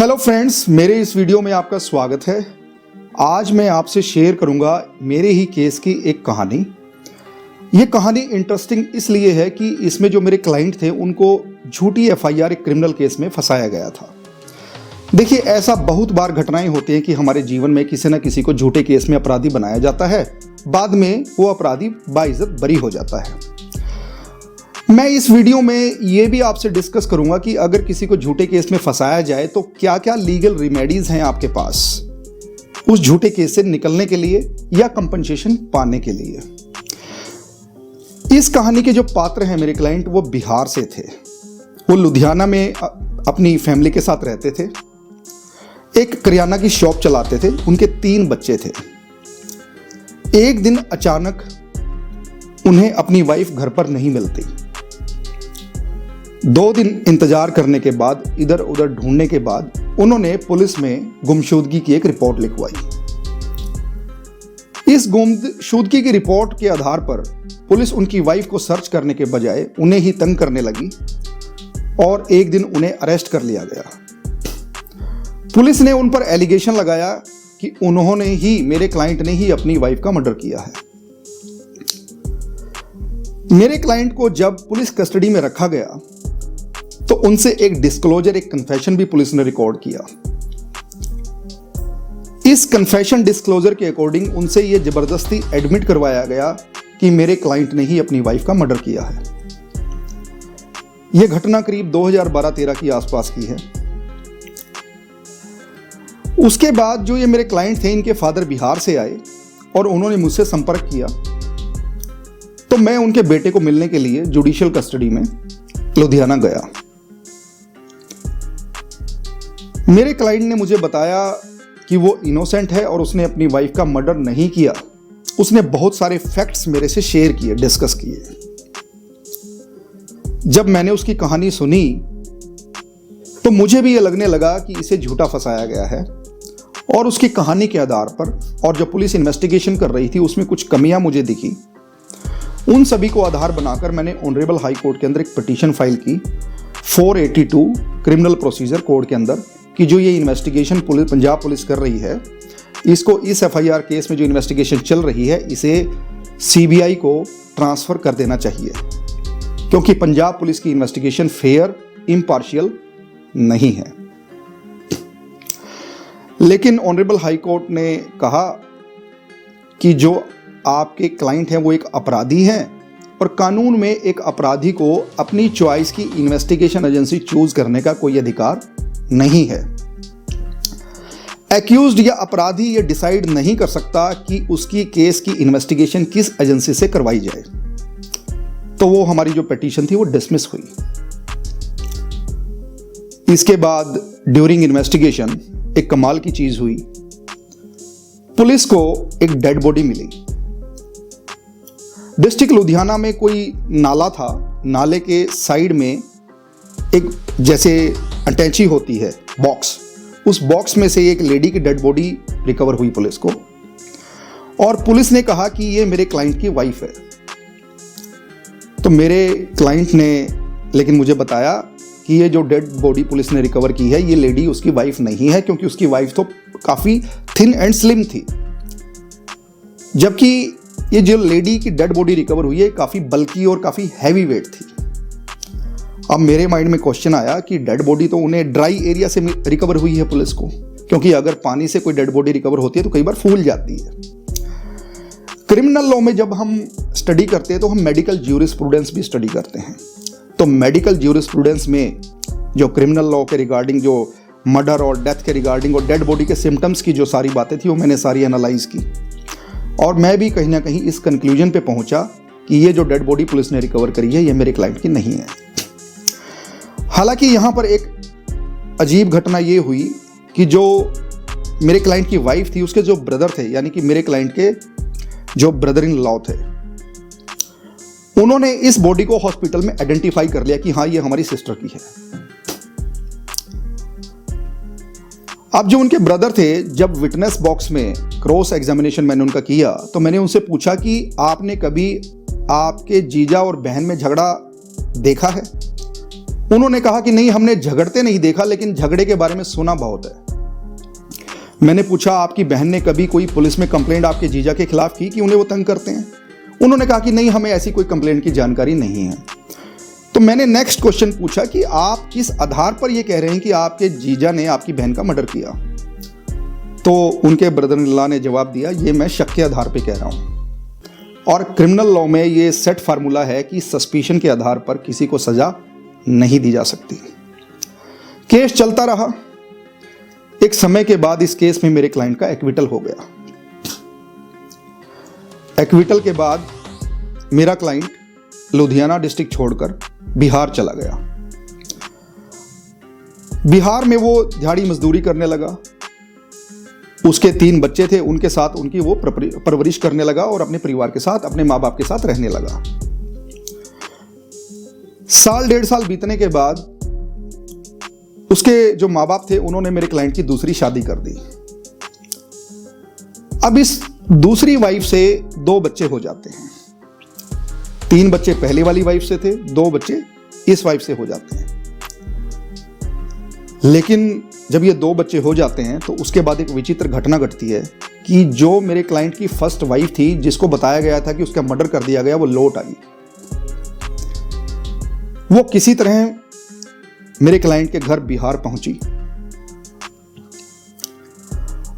Hello friends, मेरे इस video में आपका स्वागत है। आज मैं आपसे शेयर करूंगा मेरे ही केस की एक कहानी। ये कहानी इंटरेस्टिंग इसलिए है कि इसमें जो मेरे क्लाइंट थे उनको झूठी एफआईआर एक क्रिमिनल केस में फंसाया गया था। देखिए, ऐसा बहुत बार घटनाएं होती हैं कि हमारे जीवन में किसी न किसी को झूठे केस में अपराधी बनाया जाता है, बाद में वो अपराधी बाइज्जत बरी हो जाता है। मैं इस वीडियो में ये भी आपसे डिस्कस करूंगा कि अगर किसी को झूठे केस में फंसाया जाए तो क्या क्या लीगल रेमेडीज हैं आपके पास उस झूठे केस से निकलने के लिए या कंपनसेशन पाने के लिए। इस कहानी के जो पात्र हैं मेरे क्लाइंट, वो बिहार से थे। वो लुधियाना में अपनी फैमिली के साथ रहते थे। एक किराना की शॉप चलाते थे। उनके 3 बच्चे थे। एक दिन अचानक उन्हें अपनी वाइफ घर पर नहीं मिलती। 2 दिन इंतजार करने के बाद, इधर उधर ढूंढने के बाद उन्होंने पुलिस में गुमशुदगी की एक रिपोर्ट लिखवाई। इस गुमशुदगी की रिपोर्ट के आधार पर पुलिस उनकी वाइफ को सर्च करने के बजाय उन्हें ही तंग करने लगी और एक दिन उन्हें अरेस्ट कर लिया गया। पुलिस ने उन पर एलिगेशन लगाया कि उन्होंने ही, मेरे क्लाइंट ने ही अपनी वाइफ का मर्डर किया है। मेरे क्लाइंट को जब पुलिस कस्टडी में रखा गया तो उनसे एक डिस्क्लोजर, एक कन्फेशन भी पुलिस ने रिकॉर्ड किया। इस कन्फेशन डिस्क्लोजर के अकॉर्डिंग उनसे यह जबरदस्ती एडमिट करवाया गया कि मेरे क्लाइंट ने ही अपनी वाइफ का मर्डर किया है। यह घटना करीब 2012-13 की आसपास की है। उसके बाद जो ये मेरे क्लाइंट थे, इनके फादर बिहार से आए और उन्होंने मुझसे संपर्क किया, तो मैं उनके बेटे को मिलने के लिए जुडिशियल कस्टडी में लुधियाना गया। मेरे क्लाइंट ने मुझे बताया कि वो इनोसेंट है और उसने अपनी वाइफ का मर्डर नहीं किया। उसने बहुत सारे फैक्ट्स मेरे से शेयर किए, डिस्कस किए। जब मैंने उसकी कहानी सुनी तो मुझे भी ये लगने लगा कि इसे झूठा फंसाया गया है और उसकी कहानी के आधार पर, और जो पुलिस इन्वेस्टिगेशन कर रही थी उसमें कुछ कमियां मुझे दिखी। उन सभी को आधार बनाकर मैंने ऑनरेबल हाई कोर्ट के अंदर एक पिटीशन फाइल की 482 क्रिमिनल प्रोसीजर कोड के अंदर कि जो ये इन्वेस्टिगेशन पंजाब पुलिस कर रही है, इसको, इस एफआईआर केस में जो इन्वेस्टिगेशन चल रही है, इसे सीबीआई को ट्रांसफर कर देना चाहिए, क्योंकि पंजाब पुलिस की इन्वेस्टिगेशन फेयर, इम्पार्शियल नहीं है। लेकिन ऑनरेबल हाई कोर्ट ने कहा कि जो आपके क्लाइंट हैं वो एक अपराधी हैं और कानून में एक अपराधी को अपनी चॉइस की इन्वेस्टिगेशन एजेंसी चूज करने का कोई अधिकार नहीं है। एक्यूज्ड या अपराधी ये डिसाइड नहीं कर सकता कि उसकी केस की इन्वेस्टिगेशन किस एजेंसी से करवाई जाए। तो वो हमारी जो पिटीशन थी वो डिसमिस हुई। इसके बाद ड्यूरिंग इन्वेस्टिगेशन एक कमाल की चीज हुई। पुलिस को एक डेड बॉडी मिली। डिस्ट्रिक्ट लुधियाना में कोई नाला था। नाले के साइड में एक, जैसे अटैची होती है, बॉक्स, उस बॉक्स में से एक लेडी की डेड बॉडी रिकवर हुई पुलिस को, और पुलिस ने कहा कि ये मेरे क्लाइंट की वाइफ है। तो मेरे क्लाइंट ने लेकिन मुझे बताया कि ये जो डेड बॉडी पुलिस ने रिकवर की है, ये लेडी उसकी वाइफ नहीं है, क्योंकि उसकी वाइफ तो काफ़ी थिन एंड स्लिम थी, जबकि ये जो लेडी की डेड बॉडी रिकवर हुई है काफ़ी बल्की और काफ़ी हैवी वेट थी। अब मेरे माइंड में क्वेश्चन आया कि डेड बॉडी तो उन्हें ड्राई एरिया से रिकवर हुई है पुलिस को, क्योंकि अगर पानी से कोई डेड बॉडी रिकवर होती है तो कई बार फूल जाती है। क्रिमिनल लॉ में जब हम स्टडी करते हैं तो हम मेडिकल ज्यूरिस्प्रूडेंस भी स्टडी करते हैं। तो मेडिकल ज्यूरिस्प्रूडेंस में जो क्रिमिनल लॉ के रिगार्डिंग, जो मर्डर और डेथ के रिगार्डिंग और डेड बॉडी के सिम्टम्स की जो सारी बातें थी वो मैंने सारी एनालाइज की, और मैं भी कहीं ना कहीं इस कंक्लूजन पे पहुंचा कि ये जो डेड बॉडी पुलिस ने रिकवर करी है ये मेरे क्लाइंट की नहीं है। हालांकि यहाँ पर एक अजीब घटना ये हुई कि जो मेरे क्लाइंट की वाइफ थी, उसके जो ब्रदर थे, यानी कि मेरे क्लाइंट के जो ब्रदर इन लॉ थे, उन्होंने इस बॉडी को हॉस्पिटल में आइडेंटिफाई कर लिया कि हाँ, ये हमारी सिस्टर की है। अब जो उनके ब्रदर थे, जब विटनेस बॉक्स में क्रॉस एग्जामिनेशन मैंने उनका किया तो मैंने उनसे पूछा कि आपने कभी आपके जीजा और बहन में झगड़ा देखा है? उन्होंने कहा कि नहीं, हमने झगड़ते नहीं देखा, लेकिन झगड़े के बारे में सुना बहुत है। मैंने पूछा, आपकी बहन ने कभी कोई पुलिस में कंप्लेंट आपके जीजा के खिलाफ की कि उन्हें वो तंग करते हैं? उन्होंने कहा कि नहीं, हमें ऐसी कोई कंप्लेंट की जानकारी नहीं है। तो मैंने नेक्स्ट क्वेश्चन पूछा कि आप किस आधार पर ये कह रहे हैं कि आपके जीजा ने आपकी बहन का मर्डर किया? तो उनके ब्रदर इन लॉ ने जवाब दिया, ये मैं शक के आधार पर कह रहा हूं, और क्रिमिनल लॉ में ये सेट फार्मूला है कि सस्पिशन के आधार पर किसी को सजा नहीं दी जा सकती। केस चलता रहा। एक समय के बाद इस केस में मेरे क्लाइंट का एक्विटल हो गया। एक्विटल के बाद मेरा क्लाइंट लुधियाना डिस्ट्रिक्ट छोड़कर बिहार चला गया। बिहार में वो दिहाड़ी मजदूरी करने लगा। उसके 3 बच्चे थे, उनके साथ उनकी वो परवरिश करने लगा और अपने परिवार के साथ, अपने माँ बाप के साथ रहने लगा। साल 1.5 साल बीतने के बाद उसके जो माँ बाप थे, उन्होंने मेरे क्लाइंट की दूसरी शादी कर दी। अब इस दूसरी वाइफ से 2 बच्चे हो जाते हैं। 3 बच्चे पहले वाली वाइफ से थे, 2 बच्चे इस वाइफ से हो जाते हैं। लेकिन जब ये 2 बच्चे हो जाते हैं तो उसके बाद एक विचित्र घटना घटती है कि जो मेरे क्लाइंट की फर्स्ट वाइफ थी, जिसको बताया गया था कि उसका मर्डर कर दिया गया, वो लौट आई। वो किसी तरह मेरे क्लाइंट के घर बिहार पहुंची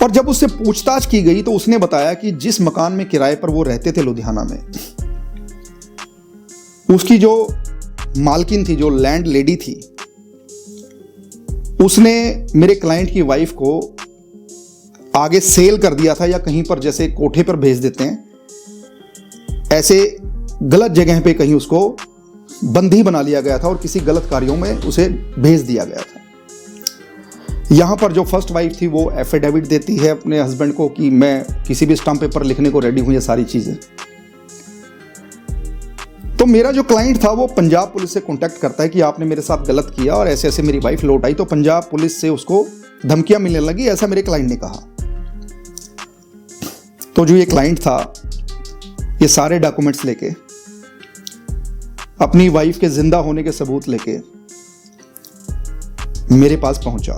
और जब उससे पूछताछ की गई तो उसने बताया कि जिस मकान में किराए पर वो रहते थे लुधियाना में, उसकी जो मालकिन थी, जो लैंड लेडी थी, उसने मेरे क्लाइंट की वाइफ को आगे सेल कर दिया था, या कहीं पर जैसे कोठे पर भेज देते हैं, ऐसे गलत जगह पे कहीं उसको बंदी बना लिया गया था और किसी गलत कार्यों में उसे भेज दिया गया था। यहां पर जो फर्स्ट वाइफ थी वो एफिडेविट देती है अपने हस्बैंड को कि मैं किसी भी स्टाम्प पेपर लिखने को रेडी हूं, ये सारी चीजें। तो मेरा जो क्लाइंट था वो पंजाब पुलिस से कांटेक्ट करता है कि आपने मेरे साथ गलत किया और ऐसे ऐसे मेरी वाइफ लौट आई। तो पंजाब पुलिस से उसको धमकियां मिलने लगी, ऐसा मेरे क्लाइंट ने कहा। तो जो ये क्लाइंट था, ये सारे डॉक्यूमेंट्स लेके, अपनी वाइफ के जिंदा होने के सबूत लेके मेरे पास पहुंचा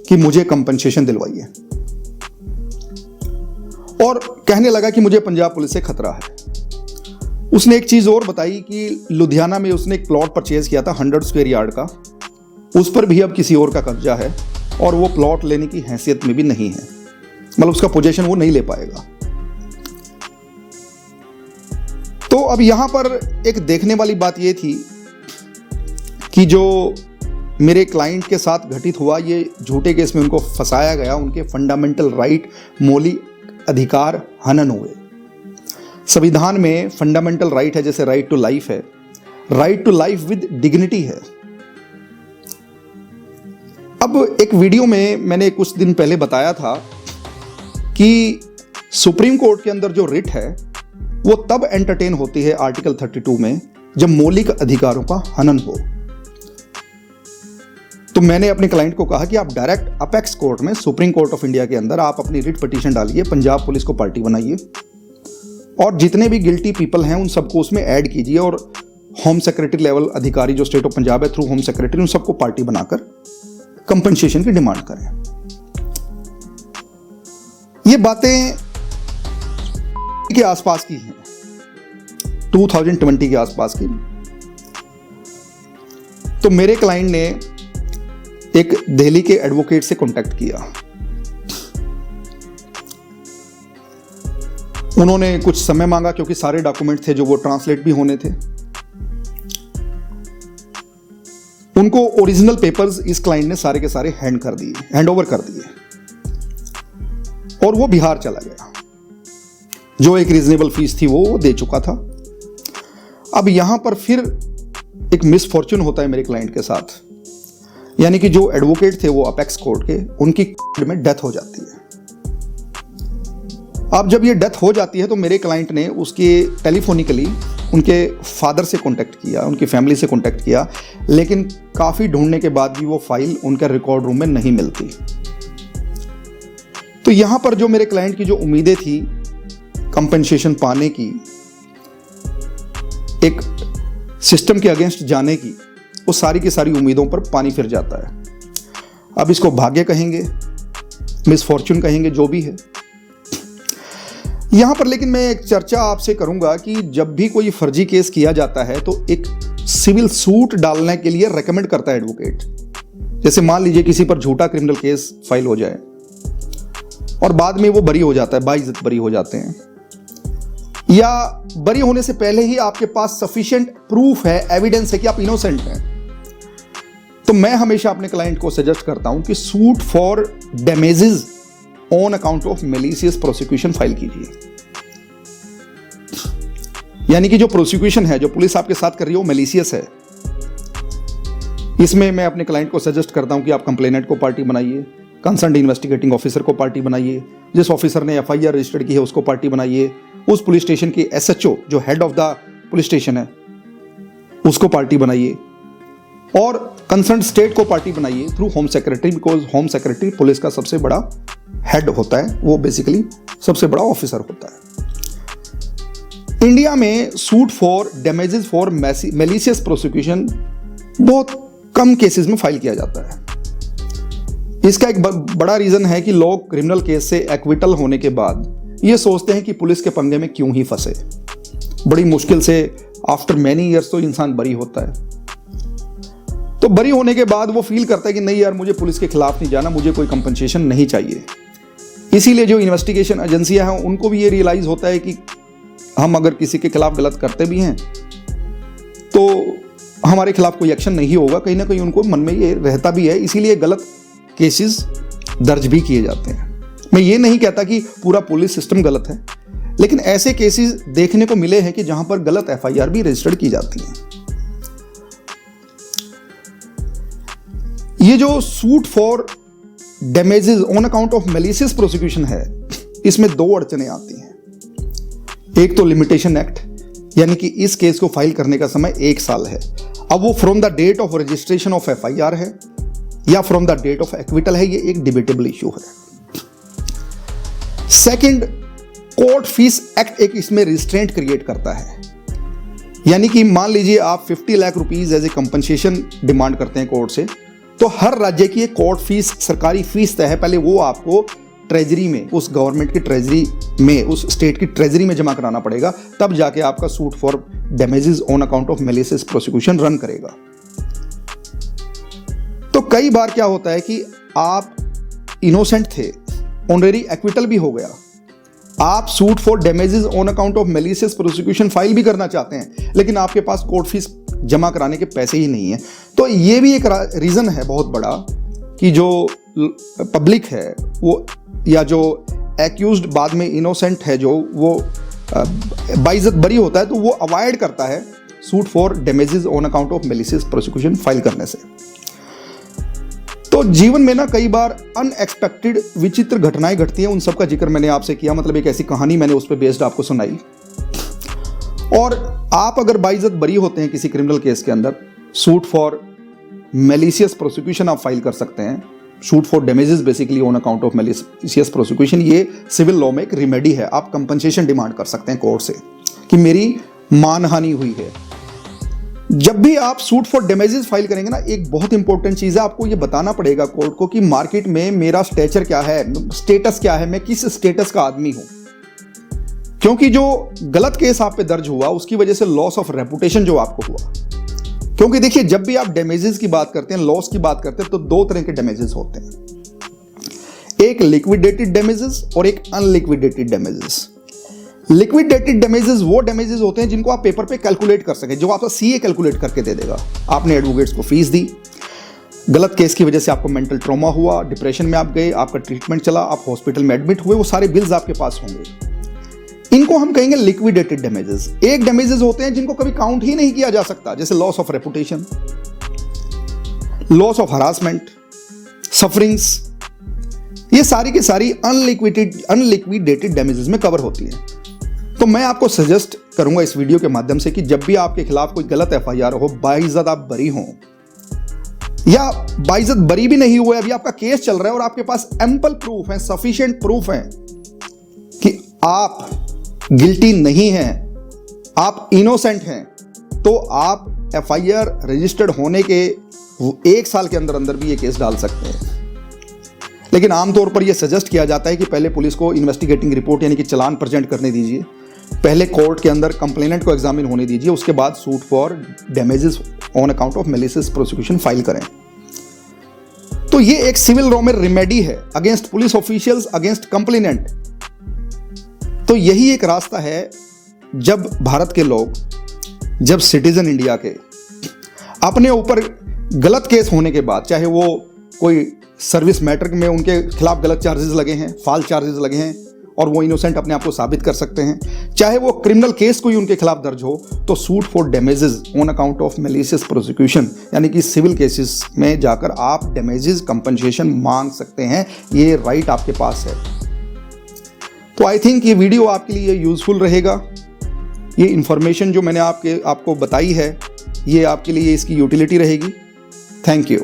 कि मुझे कंपनसेशन दिलवाइए, और कहने लगा कि मुझे पंजाब पुलिस से खतरा है। उसने एक चीज और बताई कि लुधियाना में उसने एक प्लॉट परचेज किया था 100 स्क्वायर यार्ड का, उस पर भी अब किसी और का कब्जा है और वो प्लॉट लेने की हैसियत में भी नहीं है, मतलब उसका पोजीशन वो नहीं ले पाएगा। तो अब यहां पर एक देखने वाली बात यह थी कि जो मेरे क्लाइंट के साथ घटित हुआ, ये झूठे केस में उनको फंसाया गया, उनके फंडामेंटल राइट, मौलिक अधिकार हनन हुए। संविधान में फंडामेंटल राइट है, जैसे राइट टू लाइफ है, right to life with dignity है। अब एक वीडियो में मैंने कुछ दिन पहले बताया था कि सुप्रीम कोर्ट के अंदर जो रिट है वो तब एंटरटेन होती है आर्टिकल 32 में, जब मौलिक अधिकारों का हनन हो। तो मैंने अपने क्लाइंट को कहा कि आप डायरेक्ट अपेक्स कोर्ट में, सुप्रीम कोर्ट ऑफ इंडिया के अंदर आप अपनी रिट पिटीशन डालिए, पंजाब पुलिस को पार्टी बनाइए और जितने भी गिल्टी पीपल हैं उन सबको उसमें ऐड कीजिए, और होम सेक्रेटरी लेवल अधिकारी जो स्टेट ऑफ पंजाब है, थ्रू होम सेक्रेटरी, उन सबको पार्टी बनाकर कंपनसेशन की डिमांड करें। ये बातें के आसपास की हैं, 2020 के आसपास की। तो मेरे क्लाइंट ने एक दिल्ली के एडवोकेट से कांटेक्ट किया। उन्होंने कुछ समय मांगा क्योंकि सारे डॉक्यूमेंट थे जो वो ट्रांसलेट भी होने थे। उनको ओरिजिनल पेपर्स इस क्लाइंट ने सारे के सारे हैंड ओवर कर दिए और वो बिहार चला गया। जो एक रीजनेबल फीस थी वो दे चुका था। अब यहां पर फिर एक मिसफॉर्चून होता है मेरे क्लाइंट के साथ, यानी कि जो एडवोकेट थे वो अपेक्स कोर्ट के, उनकी में डेथ हो जाती है। अब जब ये डेथ हो जाती है तो मेरे क्लाइंट ने उसके टेलीफोनिकली उनके फादर से कांटेक्ट किया, उनकी फैमिली से कांटेक्ट किया, लेकिन काफ़ी ढूंढने के बाद भी वो फाइल उनके रिकॉर्ड रूम में नहीं मिलती। तो यहाँ पर जो मेरे क्लाइंट की जो उम्मीदें थी कंपनसेशन पाने की, एक सिस्टम के अगेंस्ट जाने की, वो सारी की सारी उम्मीदों पर पानी फिर जाता है। अब इसको भाग्य कहेंगे, मिसफॉर्चून कहेंगे, जो भी है। यहां पर लेकिन मैं एक चर्चा आपसे करूंगा कि जब भी कोई फर्जी केस किया जाता है तो एक सिविल सूट डालने के लिए रेकमेंड करता है एडवोकेट। जैसे मान लीजिए किसी पर झूठा क्रिमिनल केस फाइल हो जाए और बाद में वो बरी हो जाता है, बाइज्जत बरी हो जाते हैं, या बरी होने से पहले ही आपके पास सफिशिएंट प्रूफ है, एविडेंस है कि आप इनोसेंट हैं, तो मैं हमेशा अपने क्लाइंट को सजेस्ट करता हूं कि suit for damages on account of malicious prosecution file कीजिए। यानी कि जो प्रोसिक्यूशन है, जो पुलिस आपके साथ कर रही है, वो मैलिशियस है। इसमें मैं अपने क्लाइंट को सजेस्ट करता हूं कि आप कंप्लेनेंट को पार्टी बनाइए, कंसर्न्ड इन्वेस्टिगेटिंग ऑफिसर को पार्टी बनाइए, जिस ऑफिसर ने एफआईआर रजिस्टर्ड की है उसको पार्टी बनाइए, उस पुलिस स्टेशन के एसएचओ जो head of the police station है उसको पार्टी बनाइए, और कंसर्न स्टेट को पार्टी बनाइए through whom secretary, because home secretary police का सबसे बड़ा हेड होता है, वो बेसिकली सबसे बड़ा ऑफिसर होता है। इंडिया में suit for damages for malicious prosecution बहुत कम केसेस में फाइल किया जाता है। इसका एक बड़ा रीजन है कि लोग क्रिमिनल केस से एक्विटल होने के बाद ये सोचते हैं कि पुलिस के पंगे में क्यों ही फंसे। बड़ी मुश्किल से आफ्टर मैनी ईयर्स तो इंसान बरी होता है, तो बरी होने के बाद वो फील करता है कि नहीं यार, मुझे पुलिस के खिलाफ नहीं जाना, मुझे कोई कंपनसेशन नहीं चाहिए। इसीलिए जो इन्वेस्टिगेशन एजेंसियां हैं उनको भी ये रियलाइज होता है कि हम अगर किसी के खिलाफ गलत करते भी हैं तो हमारे खिलाफ कोई एक्शन नहीं होगा, कहीं ना कहीं उनको मन में ये रहता भी है, इसीलिए गलत केसेस दर्ज भी किए जाते हैं। मैं ये नहीं कहता कि पूरा पुलिस सिस्टम गलत है, लेकिन ऐसे केसेस देखने को मिले हैं कि जहां पर गलत एफआईआर भी रजिस्टर्ड की जाती है। ये जो suit for damages on account of malicious prosecution है, इसमें दो अड़चने आती हैं। एक तो लिमिटेशन एक्ट, यानी कि इस केस को फाइल करने का समय 1 साल है। अब वो from the date of registration of FIR है या from the date of acquittal है, ये एक डिबेटेबल इश्यू है। सेकंड, कोर्ट फीस एक्ट एक इसमें रिस्ट्रेंट क्रिएट करता है। यानी कि मान लीजिए आप 50 lakh rupees as a compensation demand करते हैं कोर्ट से, तो हर राज्य की एक कोर्ट फीस, सरकारी फीस तय है, पहले वो आपको ट्रेजरी में, उस गवर्नमेंट की ट्रेजरी में, उस स्टेट की ट्रेजरी में जमा कराना पड़ेगा, तब जाके आपका suit for damages on account of malicious prosecution run करेगा। तो कई बार क्या होता है कि आप इनोसेंट थे, ऑनरेरी एक्विटल भी हो गया, आप suit for damages on account of malicious prosecution file भी करना चाहते हैं, लेकिन आपके पास कोर्ट फीस जमा कराने के पैसे ही नहीं है। तो ये भी एक रीजन है बहुत बड़ा कि जो पब्लिक है वो, या जो एक्यूज्ड बाद में इनोसेंट है, जो वो बाइज्जत बरी होता है, तो वो अवॉइड करता है suit for damages on account of malicious prosecution file करने से। तो जीवन में ना कई बार अनएक्सपेक्टेड विचित्र घटनाएं घटती हैं, उन सब का जिक्र मैंने आपसे किया, मतलब एक ऐसी कहानी मैंने उस पर बेस्ड आपको सुनाई। और आप अगर बाइज्जत बरी होते हैं किसी क्रिमिनल केस के अंदर, सूट फॉर मैलिशियस प्रोसिक्यूशन आप फाइल कर सकते हैं। Suit for damages basically on account of malicious prosecution, ये सिविल लॉ में एक रिमेडी है। आप कंपनसेशन डिमांड कर सकते हैं कोर्ट से कि मेरी मानहानि हुई है। जब भी आप सूट फॉर डैमेजेस फाइल करेंगे ना, एक बहुत इंपॉर्टेंट चीज है, आपको ये बताना पड़ेगा कोर्ट को कि मार्केट में मेरा स्टेचर क्या है, स्टेटस क्या है, मैं किस स्टेटस का आदमी हूं। क्योंकि जो गलत केस आप पे दर्ज हुआ उसकी वजह से लॉस ऑफ रेपुटेशन जो आपको हुआ। क्योंकि देखिए, जब भी आप डैमेजेस की बात करते हैं, लॉस की बात करते हैं, तो दो तरह के डैमेजेस होते हैं, एक लिक्विडेटेड डैमेजेस और एक अनलिक्विडेटेड डैमेजेस। लिक्विडेटेड डैमेजेस वो डैमेजेस होते हैं जिनको आप पेपर पे कैलकुलेट कर सकें, जो आपका सीए कैलकुलेट करके दे देगा। आपने एडवोकेट्स को फीस दी, गलत केस की वजह से आपको मेंटल ट्रॉमा हुआ, डिप्रेशन में आप गए, आपका ट्रीटमेंट चला, आप हॉस्पिटल में एडमिट हुए, वो सारे बिल्स आपके पास होंगे। इनको हम कहेंगे लिक्विडेटेड डैमेजेस। एक डैमेजेस होते हैं जिनको कभी काउंट ही नहीं किया जा सकता, जैसे loss of reputation, loss of harassment, sufferings, ये सारी की सारी अनलिक्विडेटेड डैमेजेस में कवर होती है। तो मैं आपको सजेस्ट करूंगा इस वीडियो के माध्यम से कि जब भी आपके खिलाफ कोई गलत एफआईआर हो, बाइज्जत आप बरी हो या बाइज्जत बरी भी नहीं हुए, अभी आपका केस चल रहा है और आपके पास एम्पल प्रूफ है, सफिशिएंट प्रूफ है कि आप गिल्टी नहीं हैं, आप इनोसेंट हैं, तो आप FIR रजिस्टर्ड होने के 1 साल के अंदर अंदर भी ये केस डाल सकते हैं। लेकिन आमतौर पर यह सजेस्ट किया जाता है कि पहले पुलिस को इन्वेस्टिगेटिंग रिपोर्ट यानी कि चालान प्रेजेंट करने दीजिए, पहले कोर्ट के अंदर कंप्लेनेंट को एग्जामिन होने दीजिए, उसके बाद suit for damages on account of malicious prosecution file करें। तो ये एक सिविल लॉ में रेमेडी है against police officials, against complainant. तो यही एक रास्ता है जब भारत के लोग, जब सिटीजन इंडिया के अपने ऊपर गलत केस होने के बाद, चाहे वो कोई सर्विस मैटर में उनके खिलाफ गलत चार्जेस लगे हैं, फॉल्स चार्जेस लगे हैं और वो इनोसेंट अपने आप को साबित कर सकते हैं, चाहे वो क्रिमिनल केस कोई उनके खिलाफ दर्ज हो, तो suit for damages on account of malicious prosecution यानी कि सिविल केसेस में जाकर आप डैमेजेस कंपनसेशन मांग सकते हैं। ये राइट आपके पास है। तो आई थिंक ये वीडियो आपके लिए यूजफुल रहेगा। ये इंफॉर्मेशन जो मैंने आपको बताई है, ये आपके लिए इसकी यूटिलिटी रहेगी। Thank you.